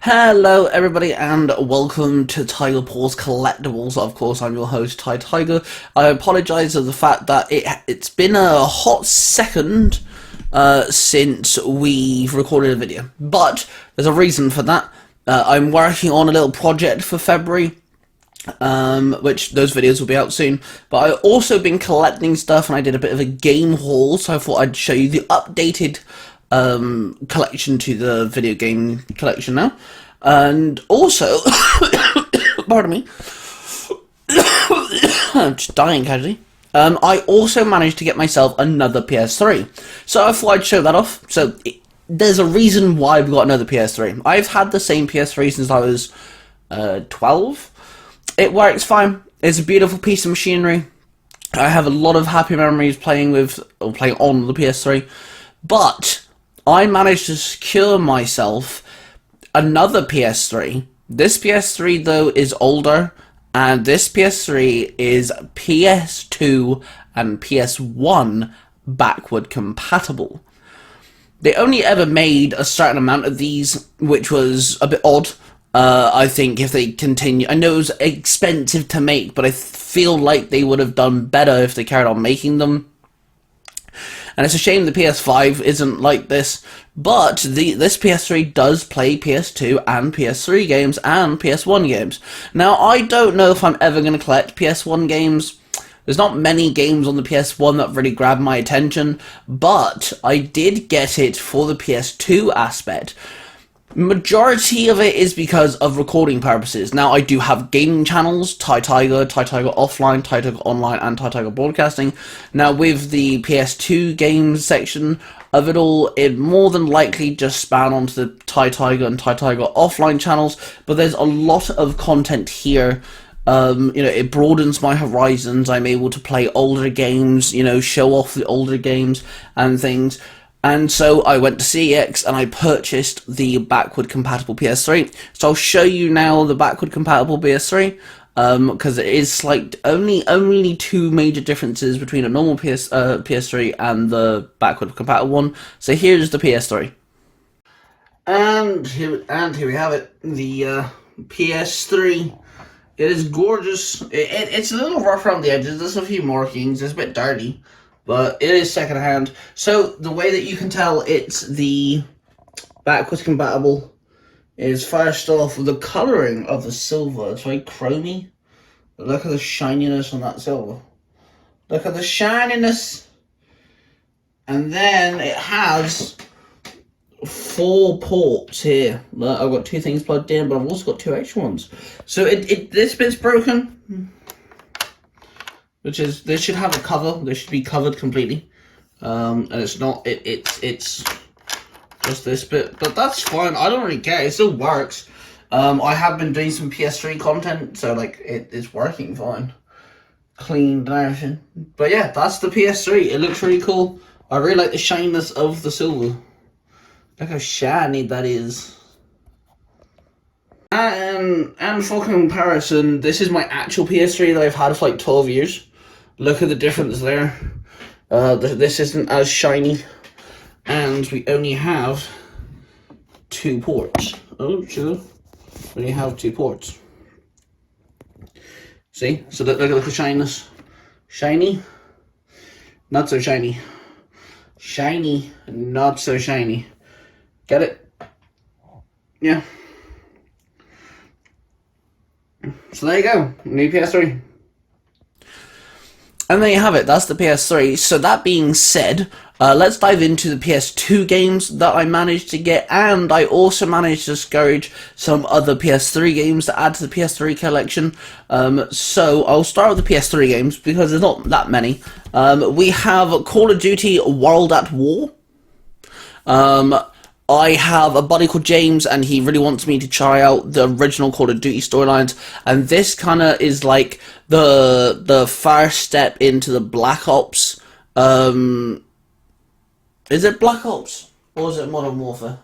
Hello everybody and welcome to Tiger Paws Collectibles. Of course, I'm your host, Ty Tiger. I apologise for the fact that it's been a hot second since we've recorded a video. But there's a reason for that. I'm working on a little project for February, which those videos will be out soon. But I've also been collecting stuff and I did a bit of a game haul, so I thought I'd show you the updated collection to the video game collection now. And also, pardon me, I'm just dying casually. I also managed to get myself another PS3, so I thought I'd show that off. So there's a reason why we got another PS3. I've had the same PS3 since I was 12. It works fine. It's a beautiful piece of machinery. I have a lot of happy memories playing on the PS3, but I managed to secure myself another PS3. This PS3 though is older, and this PS3 is PS2 and PS1 backward compatible. They only ever made a certain amount of these, which was a bit odd. I think if they continue, I know it was expensive to make, but I feel like they would have done better if they carried on making them. And it's a shame the PS5 isn't like this, but this PS3 does play PS2 and PS3 games and PS1 games. Now, I don't know if I'm ever going to collect PS1 games. There's not many games on the PS1 that really grabbed my attention, but I did get it for the PS2 aspect. Majority of it is because of recording purposes. Now, I do have gaming channels, Ty Tiger Offline, Ty Tiger Online, and Ty Tiger Broadcasting. Now, with the PS2 games section of it all, it more than likely just span onto the Ty Tiger and Ty Tiger Offline channels, but there's a lot of content here. It broadens my horizons. I'm able to play older games, show off the older games and things. And so I went to CEX and I purchased the backward compatible PS3. So I'll show you now the backward compatible PS3, because it is only two major differences between a normal PS3 and the backward compatible one. So here's the PS3. And here we have it, the PS3. It is gorgeous. It's a little rough around the edges. There's a few markings. It's a bit dirty, but it is secondhand. So the way that you can tell it's the backwards compatible is first off the colouring of the silver. It's very chromy. Look at the shininess on that silver. Look at the shininess. And then it has 4 ports here. I've got 2 things plugged in, but I've also got 2 extra ones. So this bit's broken. This should have a cover. This should be covered completely, and it's not. It's just this bit, but that's fine. I don't really care. It still works. I have been doing some PS3 content, so it's working fine, cleaned and everything. But yeah, that's the PS3. It looks really cool. I really like the shininess of the silver. Look how shiny that is. And for comparison, this is my actual PS3 that I've had for 12 years. Look at the difference there. This isn't as shiny, and we only have 2 ports. Oh, sure. We only have 2 ports. See? So look at the shininess. Shiny, not so shiny. Shiny, not so shiny. Get it? Yeah. So there you go, new PS3. And there you have it, that's the PS3. So that being said, let's dive into the PS2 games that I managed to get, and I also managed to discourage some other PS3 games to add to the PS3 collection. So I'll start with the PS3 games, because there's not that many. We have Call of Duty World at War. I have a buddy called James, and he really wants me to try out the original Call of Duty storylines, and this kind of is like the first step into the Black Ops. Is it Black Ops or is it Modern Warfare?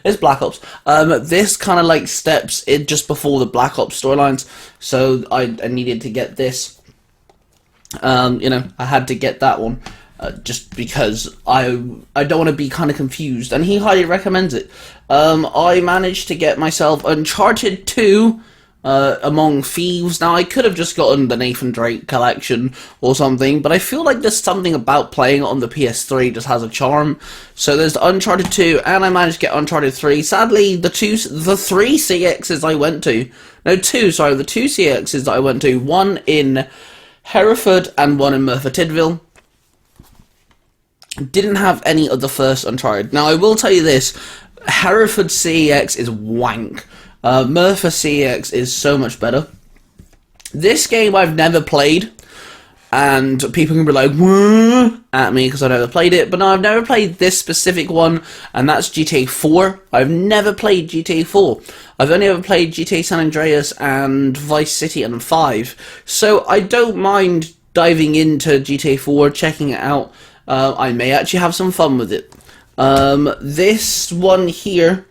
It's Black Ops. This kind of steps in just before the Black Ops storylines, so I needed to get this. I had to get that one. just because I don't want to be kind of confused, and he highly recommends it. I managed to get myself Uncharted 2, Among Thieves. Now, I could have just gotten the Nathan Drake collection or something, but I feel like there's something about playing it on the PS3 just has a charm. So there's the Uncharted 2, and I managed to get Uncharted 3. Sadly, the three CEXs I went to, no, the two CEXs that I went to, one in Hereford and one in Merthyr Tydfil, didn't have any of the first Uncharted. Now, I will tell you this, Hereford CEX is wank. Merthyr CEX is so much better. This game I've never played, and people can be like, "Whoa," at me because I never played it, but no, I've never played this specific one, and that's GTA 4. I've never played GTA 4. I've only ever played GTA San Andreas and Vice City and 5, so I don't mind diving into GTA 4, checking it out. I may actually have some fun with it. This one here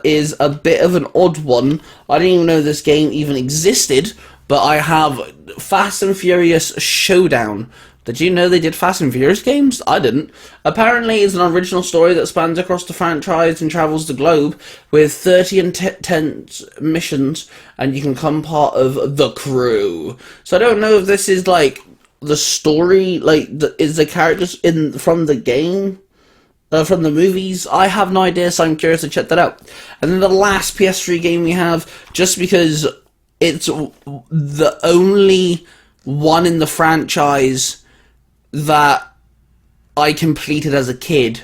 is a bit of an odd one. I didn't even know this game even existed, but I have Fast and Furious Showdown. Did you know they did Fast and Furious games? I didn't. Apparently, it's an original story that spans across the franchise and travels the globe with 30 intense missions, and you can become part of the crew. So I don't know if this is like the story, like is the characters from the game, from the movies. I have no idea, so I'm curious to check that out. And then the last PS3 game we have, just because it's the only one in the franchise that I completed as a kid.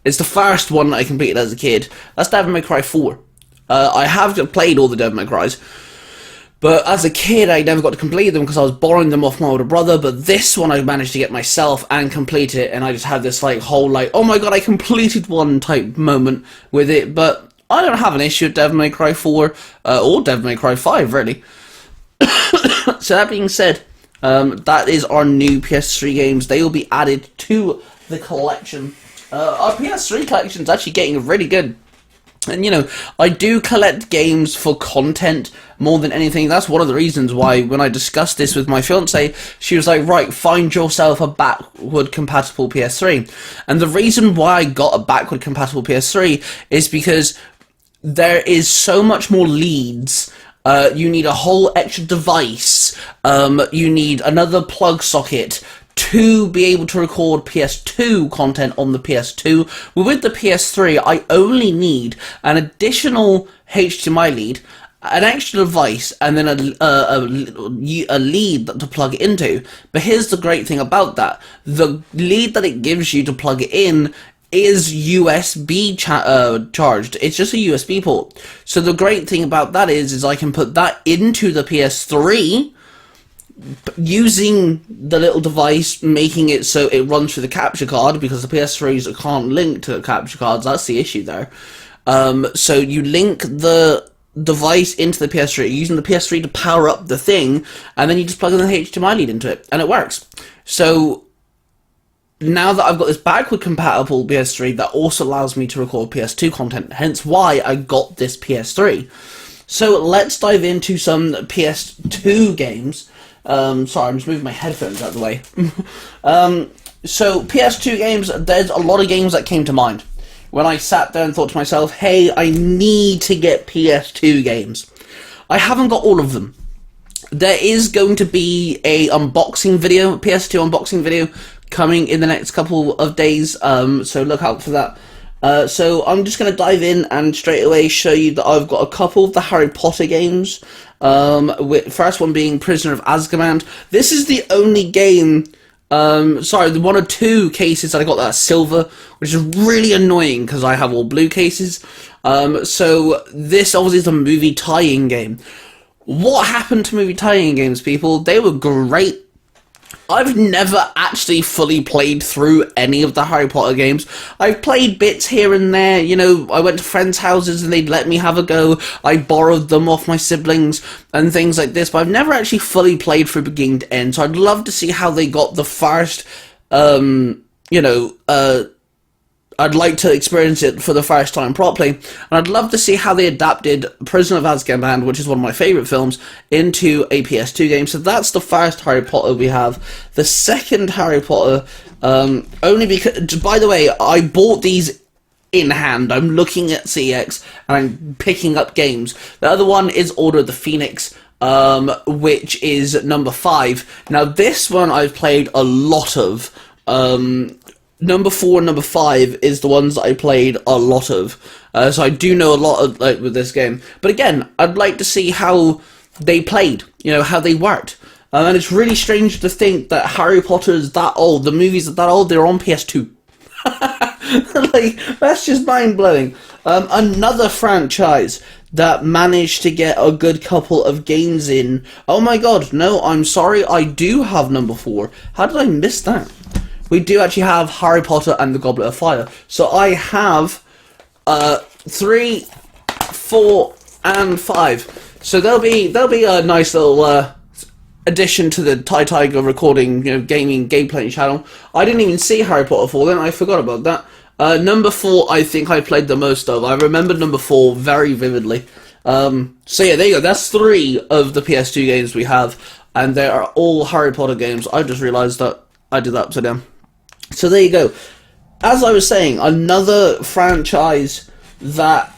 It's the first one that I completed as a kid. That's Devil May Cry 4. I have played all the Devil May Crys, but as a kid, I never got to complete them because I was borrowing them off my older brother. But this one I managed to get myself and complete it, and I just had this like whole like, oh my god, I completed one type moment with it. But I don't have an issue with Devil May Cry 4 or Devil May Cry 5, really. So that being said, that is our new PS3 games. They will be added to the collection. Our PS3 collection is actually getting really good. And, you know, I do collect games for content more than anything. That's one of the reasons why when I discussed this with my fiance, she was like, right, find yourself a backward compatible PS3. And the reason why I got a backward compatible PS3 is because there is so much more leads. You need a whole extra device. You need another plug socket to be able to record PS2 content on the PS2. With the PS3, I only need an additional HDMI lead, an extra device, and then a lead to plug it into. But here's the great thing about that. The lead that it gives you to plug it in is USB charged. It's just a USB port. So the great thing about that is I can put that into the PS3 using the little device, making it so it runs through the capture card, because the PS3s can't link to capture cards. That's the issue there. So you link the device into the PS3 using the PS3 to power up the thing, and then you just plug in the HDMI lead into it, and it works. So now that I've got this backward compatible PS3, that also allows me to record PS2 content, hence why I got this PS3. So let's dive into some PS2 games. Sorry, I'm just moving my headphones out of the way. So PS2 games, there's a lot of games that came to mind when I sat there and thought to myself, hey, I need to get PS2 games. I haven't got all of them. There is going to be a unboxing video, PS2 unboxing video, coming in the next couple of days, so look out for that. So I'm just going to dive in and straight away show you that I've got a couple of the Harry Potter games. First one being Prisoner of Azkaban. This is the only game, the one or two cases that I got that are silver, which is really annoying because I have all blue cases. So this obviously is a movie tie-in game. What happened to movie tie-in games, people? They were great. I've never actually fully played through any of the Harry Potter games. I've played bits here and there, you know, I went to friends' houses and they'd let me have a go. I borrowed them off my siblings and things like this, but I've never actually fully played through beginning to end, so I'd love to see how they got the first, I'd like to experience it for the first time properly, and I'd love to see how they adapted Prisoner of Azkaban, which is one of my favourite films, into a PS2 game. So that's the first Harry Potter we have. The second Harry Potter, only because, by the way, I bought these in hand. I'm looking at CEX, and I'm picking up games. The other one is Order of the Phoenix, which is number 5. Now, this one I've played a lot of. Number 4 and number 5 is the ones that I played a lot of. So I do know a lot of, like, with this game. But again, I'd like to see how they played, you know, how they worked. And it's really strange to think that Harry Potter is that old. The movies are that old. They're on PS2. Like, that's just mind-blowing. Another franchise that managed to get a good couple of games in. Oh my god, no, I'm sorry, I do have number 4. How did I miss that? We do actually have Harry Potter and the Goblet of Fire. So I have 3, 4, and 5. So there'll be a nice little addition to the Tiger recording, you know, gaming gameplay channel. I didn't even see Harry Potter 4 then. I forgot about that. Number 4, I think I played the most of. I remember number 4 very vividly. So yeah, there you go. That's 3 of the PS2 games we have, and they are all Harry Potter games. I just realised that I did that upside down. So there you go. As I was saying, another franchise that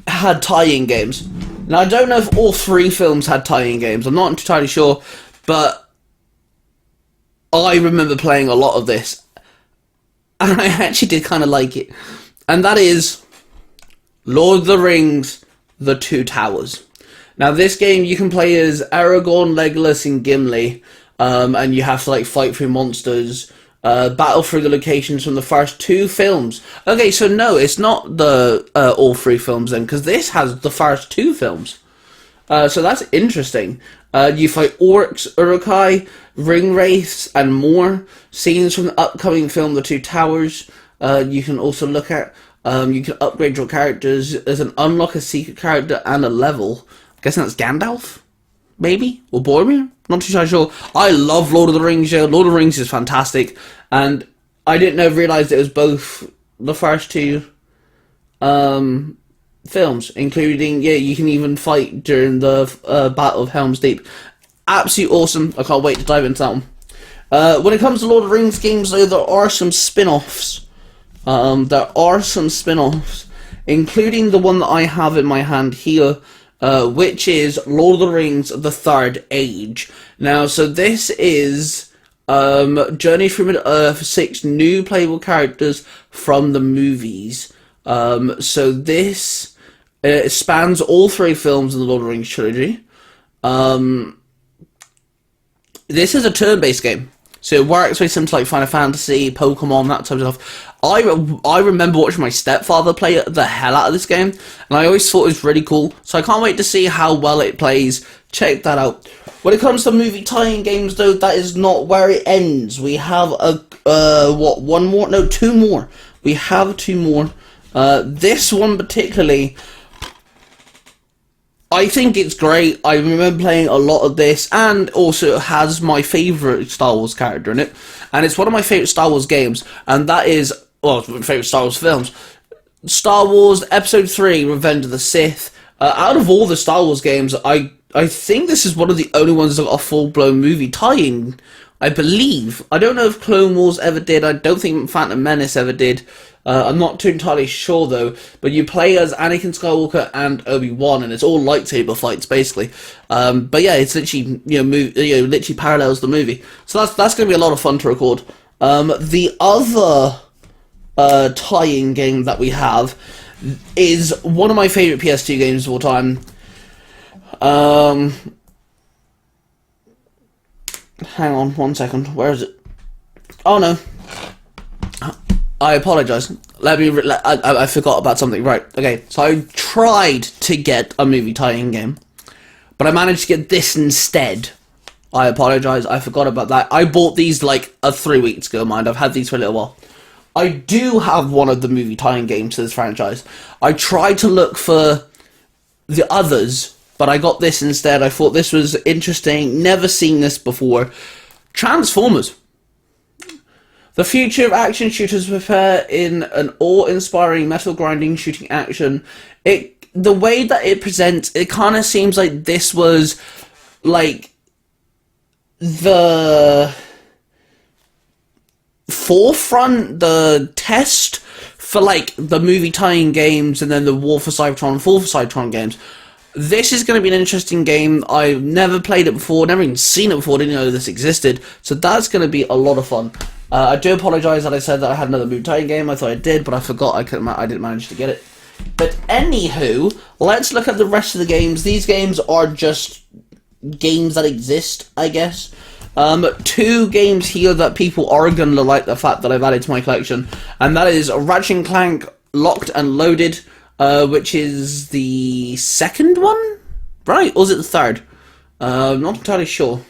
had tie-in games. Now, I don't know if all 3 films had tie-in games. I'm not entirely sure, but I remember playing a lot of this, and I actually did kind of like it. And that is Lord of the Rings, The Two Towers. Now, this game you can play as Aragorn, Legolas, and Gimli, and you have to, like, fight through monsters, battle through the locations from the first 2 films. Okay, so no, it's not the all 3 films then, because this has the first 2 films. So that's interesting. You fight orcs, urukai, ring wraiths, and more. Scenes from the upcoming film The Two Towers. You can also look at. You can upgrade your characters. There's an unlock a secret character and a level. I'm guessing that's Gandalf? Maybe? Or Boromir? Not too sure. I love Lord of the Rings, yeah. Lord of the Rings is fantastic. And I didn't realise it was both the first 2 films, including, yeah, you can even fight during the Battle of Helm's Deep. Absolutely awesome. I can't wait to dive into that one. When it comes to Lord of the Rings games, though, there are some spin-offs. Including the one that I have in my hand here, which is Lord of the Rings The Third Age. Now, so this is Journey through Middle-earth, 6 new playable characters from the movies. So this spans all 3 films in the Lord of the Rings trilogy. This is a turn-based game. So it works very similar to like Final Fantasy, Pokemon, that type of stuff. I remember watching my stepfather play the hell out of this game, and I always thought it was really cool. So I can't wait to see how well it plays. Check that out. When it comes to movie tie-in games, though, that is not where it ends. We have one more? No, 2 more. We have 2 more. This one particularly, I think it's great. I remember playing a lot of this, and also it has my favourite Star Wars character in it. And it's one of my favourite Star Wars games, and that is, well, my favourite Star Wars films. Star Wars Episode 3, Revenge of the Sith. Out of all the Star Wars games, I think this is one of the only ones that got a full-blown movie tie-in, I believe. I don't know if Clone Wars ever did. I don't think Phantom Menace ever did. I'm not too entirely sure, though. But you play as Anakin Skywalker and Obi-Wan, and it's all lightsaber fights, basically. But yeah, it's literally, literally parallels the movie. So that's going to be a lot of fun to record. The other tie-in game that we have is one of my favourite PS2 games of all time. Hang on 1 second. Where is it? Oh no. I apologise. I forgot about something. Right. Okay. So I tried to get a movie tie-in game, but I managed to get this instead. I apologise. I forgot about that. I bought these like 3 weeks ago. Mind, I've had these for a little while. I do have one of the movie tie-in games to this franchise. I tried to look for the others, but I got this instead. I thought this was interesting. Never seen this before. Transformers. The future of action shooters prepare in an awe-inspiring metal grinding shooting action. The way that it presents, it kind of seems like this was like the forefront, the test for like the movie tie-in games, and then the War for Cybertron, Fall for Cybertron games. This is going to be an interesting game. I've never played it before, never even seen it before, didn't know this existed, so that's going to be a lot of fun. I do apologise that I said that I had another movie tie-in game. I thought I did, but I forgot. I didn't manage to get it. But anywho, let's look at the rest of the games. These games are just games that exist, I guess. 2 games here that people are going to like the fact that I've added to my collection, and that is Ratchet and Clank Locked and Loaded, which is the second one? Right, or was it the third? I'm not entirely sure.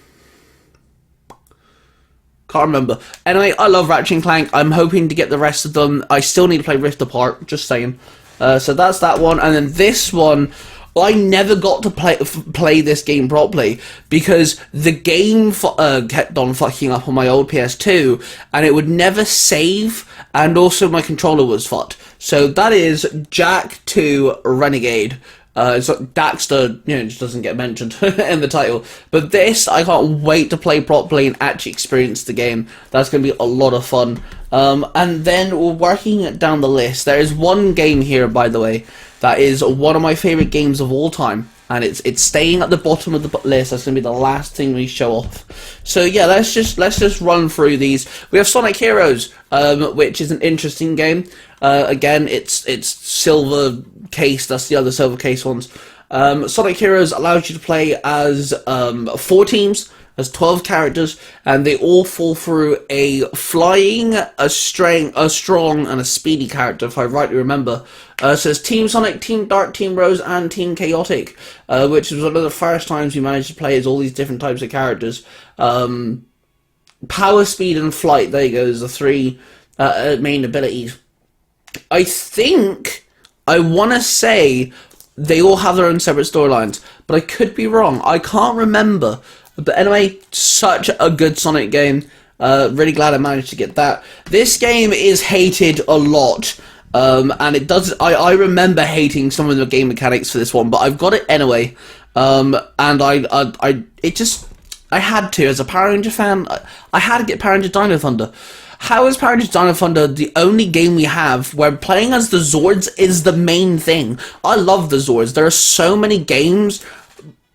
Can't remember. Anyway, I love Ratchet and Clank. I'm hoping to get the rest of them. I still need to play Rift Apart, just saying. So that's that one, and then this one, I never got to play this game properly because the game kept on fucking up on my old PS2, and it would never save, and also my controller was fucked. So that is Jack 2 Renegade. So Daxter, just doesn't get mentioned in the title. But this, I can't wait to play properly and actually experience the game. That's going to be a lot of fun. And then we're working down the list. There is one game here, by the way, that is one of my favourite games of all time. And it's staying at the bottom of the list. That's going to be the last thing we show off. So yeah, let's just run through these. We have Sonic Heroes, which is an interesting game. Again, it's silver case. That's the other silver case ones. Sonic Heroes allows you to play as 4 teams. There's 12 characters, and they all fall through a flying, a strong, and a speedy character, if I rightly remember. So there's Team Sonic, Team Dark, Team Rose, and Team Chaotic, which was one of the first times we managed to play as all these different types of characters. Power, Speed, and Flight, there you go, is the 3 main abilities. I want to say they all have their own separate storylines, but I could be wrong. I can't remember. But anyway, such a good Sonic game. Really glad I managed to get that. This game is hated a lot. And it does. I remember hating some of the game mechanics for this one, but I've got it anyway. And I had to, as a Power Ranger fan, I had to get Power Ranger Dino Thunder. How is Power Rangers Dino Thunder the only game we have where playing as the Zords is the main thing? I love the Zords. There are so many games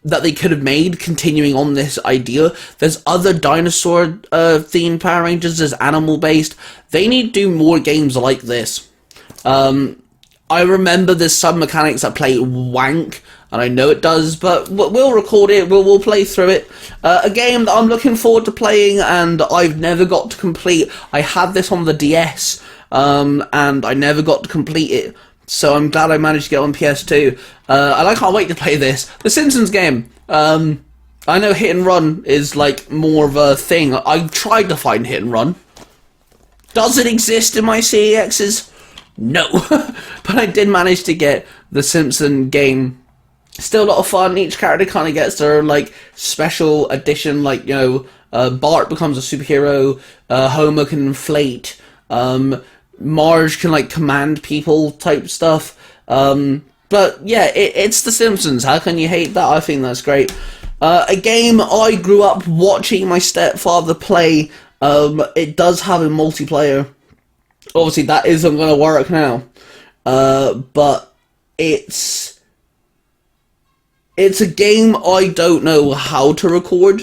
that they could have made continuing on this idea. There's other dinosaur themed Power Rangers, there's animal based. They need to do more games like this. I remember there's some mechanics that play wank, and I know it does, but we'll record it, we'll play through it. A game that I'm looking forward to playing, and I've never got to complete. I had this on the DS, and I never got to complete it. So I'm glad I managed to get on PS2. And I can't wait to play this. The Simpsons game. I know Hit and Run is like more of a thing. I tried to find Hit and Run. Does it exist in my CEXs? No. But I did manage to get the Simpson game. Still a lot of fun. Each character kind of gets their like special edition. Like, Bart becomes a superhero. Homer can inflate. Marge can like command people type stuff. But yeah, it's The Simpsons. How can you hate that? I think that's great. A game I grew up watching my stepfather play. It does have a multiplayer. Obviously that isn't going to work now. But it's a game I don't know how to record.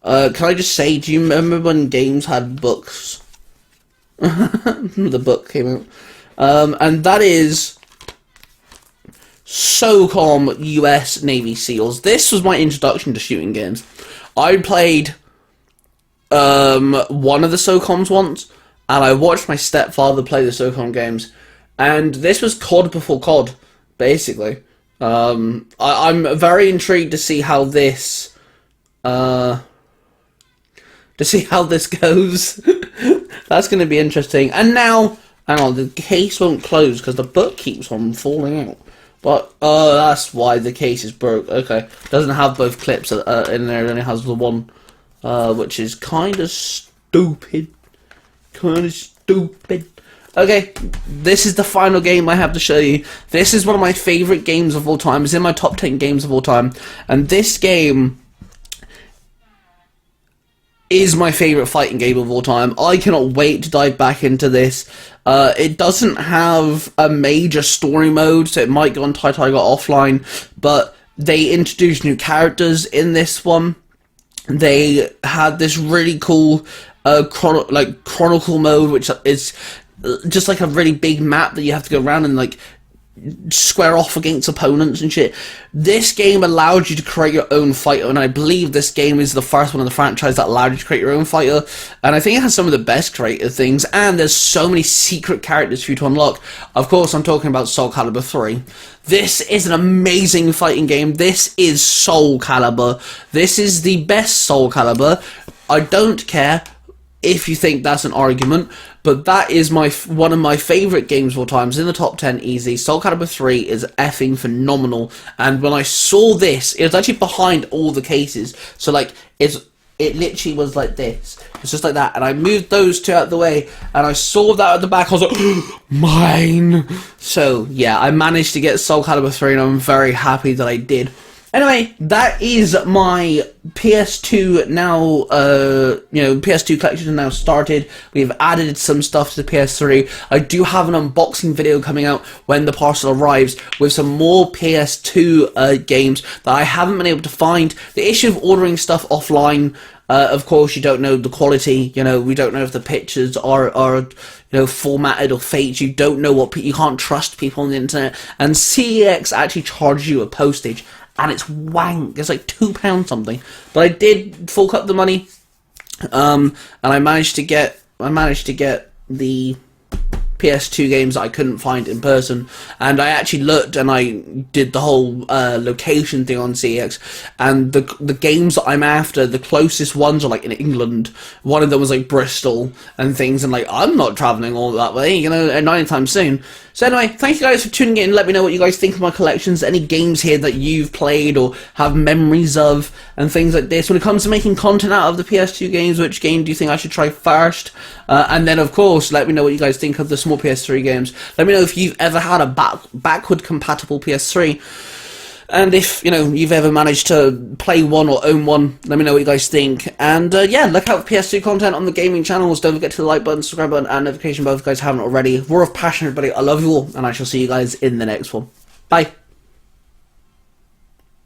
Can I just say, do you remember when games had books? The book came out. And that is SOCOM US Navy SEALs. This was my introduction to shooting games. I played one of the SOCOMs once, and I watched my stepfather play the SOCOM games. And this was COD before COD, basically. I'm very intrigued to see how this goes. That's going to be interesting. And now, hang on, the case won't close because the book keeps on falling out. But, that's why the case is broke. Okay. Doesn't have both clips in there, it only has the one, which is kind of stupid. kind of stupid. Okay, this is the final game I have to show you. This is one of my favourite games of all time. It's in my top 10 games of all time. And this game is my favourite fighting game of all time. I cannot wait to dive back into this. It doesn't have a major story mode, so it might go on Tiger Offline, but they introduced new characters in this one. They had this really cool chronicle mode, which is just like a really big map that you have to go around and like square off against opponents and shit. This game allowed you to create your own fighter, and I believe this game is the first one in the franchise that allowed you to create your own fighter, and I think it has some of the best creative things, and there's so many secret characters for you to unlock. Of course, I'm talking about Soul Calibur 3. This is an amazing fighting game. This is Soul Calibur. This is the best Soul Calibur. I don't care if you think that's an argument, but that is one of my favourite games of all time. It's in the top 10 easy. Soul Calibur 3 is effing phenomenal, and when I saw this, it was actually behind all the cases, so like, it literally was like this. It's just like that, and I moved those two out of the way, and I saw that at the back, I was like, mine! So, yeah, I managed to get Soul Calibur 3, and I'm very happy that I did. Anyway, that is my PS2 now, PS2 collection now started. We've added some stuff to the PS3. I do have an unboxing video coming out when the parcel arrives with some more PS2 games that I haven't been able to find. The issue of ordering stuff offline, of course, you don't know the quality, we don't know if the pictures are formatted or faked. You don't know you can't trust people on the internet, and CEX actually charges you a postage. And it's wank. It's like £2 something. But I did fork up the money, and I managed to get the PS2 games that I couldn't find in person. And I actually looked, and I did the whole location thing on CEX. And the games that I'm after, the closest ones are like in England. One of them was like Bristol and things. And like, I'm not travelling all that way, anytime soon. So anyway, thank you guys for tuning in. Let me know what you guys think of my collections. Any games here that you've played or have memories of and things like this. When it comes to making content out of the PS2 games, which game do you think I should try first? And then, of course, let me know what you guys think of the small PS3 games. Let me know if you've ever had a backward compatible PS3. And if, you've ever managed to play one or own one, let me know what you guys think. And, yeah, look out for PS2 content on the gaming channels. Don't forget to the like button, subscribe button, and notification bell if you guys haven't already. War of Passion, everybody. I love you all, and I shall see you guys in the next one. Bye.